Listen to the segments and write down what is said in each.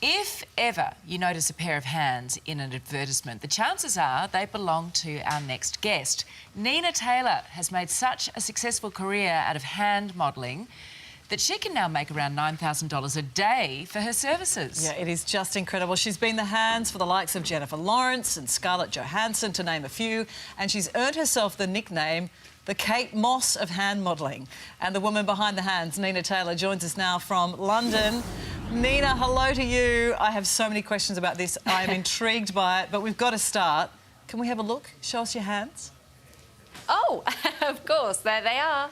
If ever you notice a pair of hands in an advertisement, the chances are they belong to our next guest. NinaTaylor has made such a successful career out of hand modelling that she can now make around $9,000 a day for her services. Yeah, it is just incredible. She's been the hands for the likes of Jennifer Lawrence and Scarlett Johansson, to name a few, and she's earned herself the nickname the Kate Moss of hand modelling. And the woman behind the hands, NinaTaylor, joins us now from London. Nina, hello to you. I have so many questions about this. I am intrigued by it, but we've got to start. Can we have a look? Show us your hands. Oh, of course, there they are.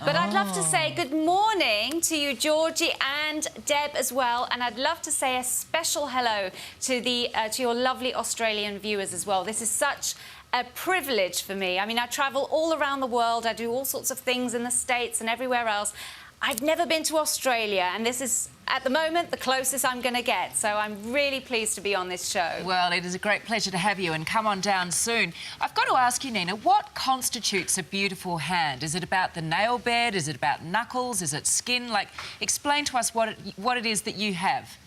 But I'd love to say good morning to you, Georgie and Deb as well, and I'd love to say a special hello to your lovely Australian viewers as well. This is such a privilege for me. I mean, I travel all around the world. I do all sorts of things in the States and everywhere else. I've never been to Australia, and this is, at the moment, the closest I'm going to get. So I'm really pleased to be on this show. Well, it is a great pleasure to have you, and come on down soon. I've got to ask you, Nina, what constitutes a beautiful hand? Is it about the nail bed? Is it about knuckles? Is it skin? Like, explain to us what it is that you have.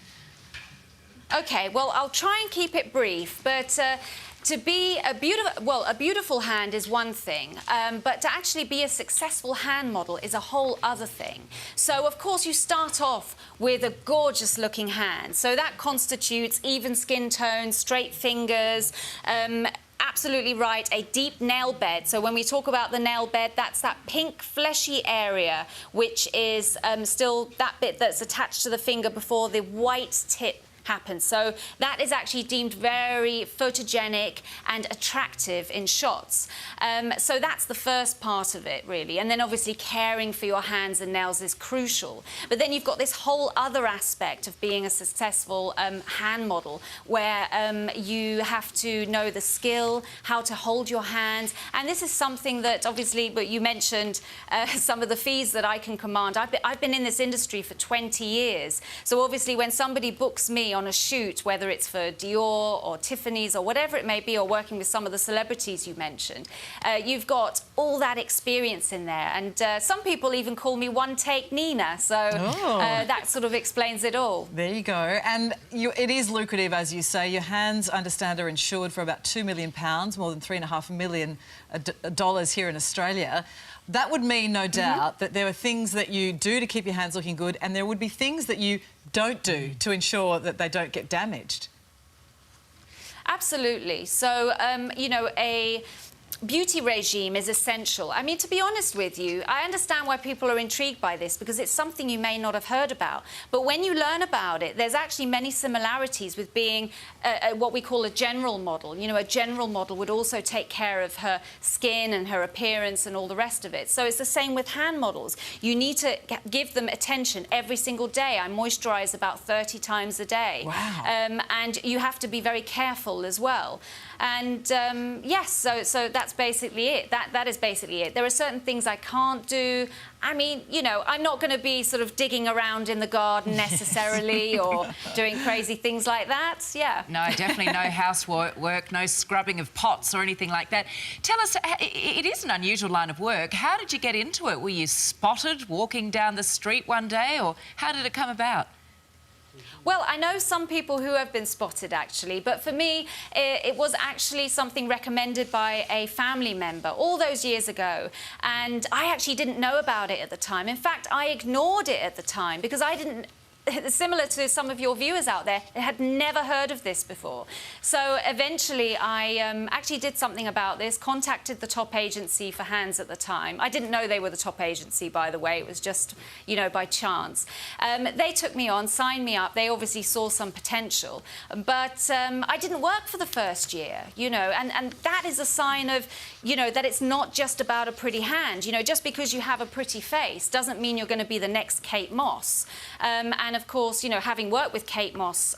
OK, well, I'll try and keep it brief, but to be a beautiful hand is one thing, but to actually be a successful hand model is a whole other thing. So, of course, you start off with a gorgeous-looking hand. So that constitutes even skin tone, straight fingers, absolutely right, a deep nail bed. So when we talk about the nail bed, that's that pink fleshy area, which is still that bit that's attached to the finger before the white tip happens. So that is actually deemed very photogenic and attractive in shots. So that's the first part of it, really. And then obviously caring for your hands and nails is crucial. But then you've got this whole other aspect of being a successful hand model, where you have to know the skill, how to hold your hands. And this is something that obviously, but you mentioned some of the fees that I can command. I've been in this industry for 20 years. So obviously when somebody books me on a shoot, whether it's for Dior or Tiffany's or whatever it may be, or working with some of the celebrities you mentioned, you've got all that experience in there. And some people even call me One Take Nina, so that sort of explains it all. There you go. And it is lucrative, as you say. Your hands, I understand, are insured for about £2 million, more than $3.5 million here in Australia. That would mean, no doubt, that there are things that you do to keep your hands looking good, and there would be things that you don't do to ensure that they don't get damaged. Absolutely. So, you know, a beauty regime is essential. I mean, to be honest with you, I understand why people are intrigued by this, because it's something you may not have heard about. But when you learn about it, there's actually many similarities with being what we call a general model. You know, a general model would also take care of her skin and her appearance and all the rest of it. So it's the same with hand models. You need to give them attention every single day. I moisturise about 30 times a day. Wow. And you have to be very careful as well. And yes, so that's basically it. That is basically it. There are certain things I can't do. I mean, you know, I'm not going to be sort of digging around in the garden necessarily or doing crazy things like that. Yeah. No, definitely no housework, no scrubbing of pots or anything like that. Tell us, it is an unusual line of work. How did you get into it? Were you spotted walking down the street one day, or how did it come about? Well, I know some people who have been spotted, actually, but for me, it was actually something recommended by a family member all those years ago, and I actually didn't know about it at the time. In fact, I ignored it at the time because I didn't... Similar to some of your viewers out there, had never heard of this before. So eventually I actually did something about this, contacted the top agency for hands at the time. I didn't know they were the top agency, by the way. It was just, you know, by chance. They took me on, signed me up. They obviously saw some potential. But I didn't work for the first year, you know, and that is a sign of, you know, that it's not just about a pretty hand. You know, just because you have a pretty face doesn't mean you're going to be the next Kate Moss. And of course, you know, having worked with Kate Moss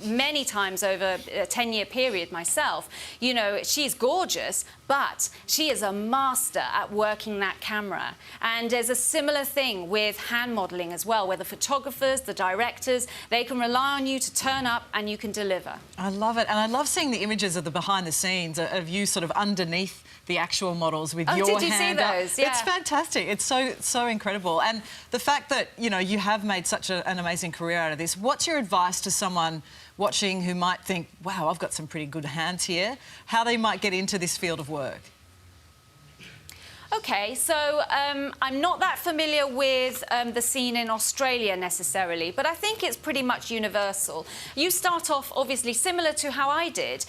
many times over a 10-year period myself, you know, she's gorgeous, but she is a master at working that camera. And there's a similar thing with hand modelling as well, where the photographers, the directors, they can rely on you to turn up and you can deliver. I love it. And I love seeing the images of the behind the scenes of you sort of underneath the actual models with your hand. Oh, did you see those? Yeah. It's fantastic. It's so incredible. And the fact that, you know, you have made such an an amazing career out of this. What's your advice to someone watching who might think, wow, I've got some pretty good hands here, how they might get into this field of work? OK, so I'm not that familiar with the scene in Australia necessarily, but I think it's pretty much universal. You start off, obviously, similar to how I did,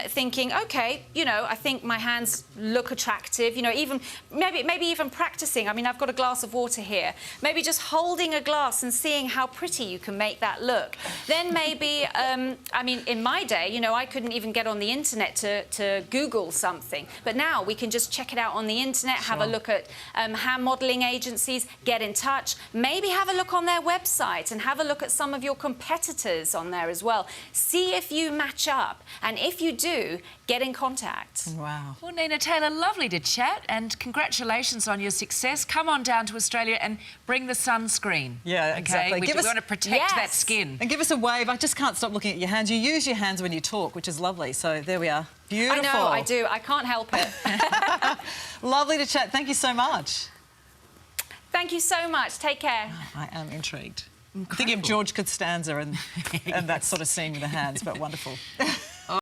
thinking, OK, you know, I think my hands look attractive, you know, even maybe even practising. I mean, I've got a glass of water here. Maybe just holding a glass and seeing how pretty you can make that look. Then maybe, I mean, in my day, you know, I couldn't even get on the internet to Google something. But now we can just check it out on the internet, have a look at hand modelling agencies, get in touch, maybe have a look on their website and have a look at some of your competitors on there as well. See if you match up, and if you do, get in contact. Wow. Well, NinaTaylor, lovely to chat, and congratulations on your success. Come on down to Australia and bring the sunscreen. Yeah, okay? exactly. We want to protect that skin. And give us a wave. I just can't stop looking at your hands. You use your hands when you talk, which is lovely. So there we are. Beautiful. I know, I do. I can't help it. Lovely to chat. Thank you so much. Thank you so much. Take care. I am intrigued. I'm thinking of George Costanza and that sort of scene with the hands, but wonderful.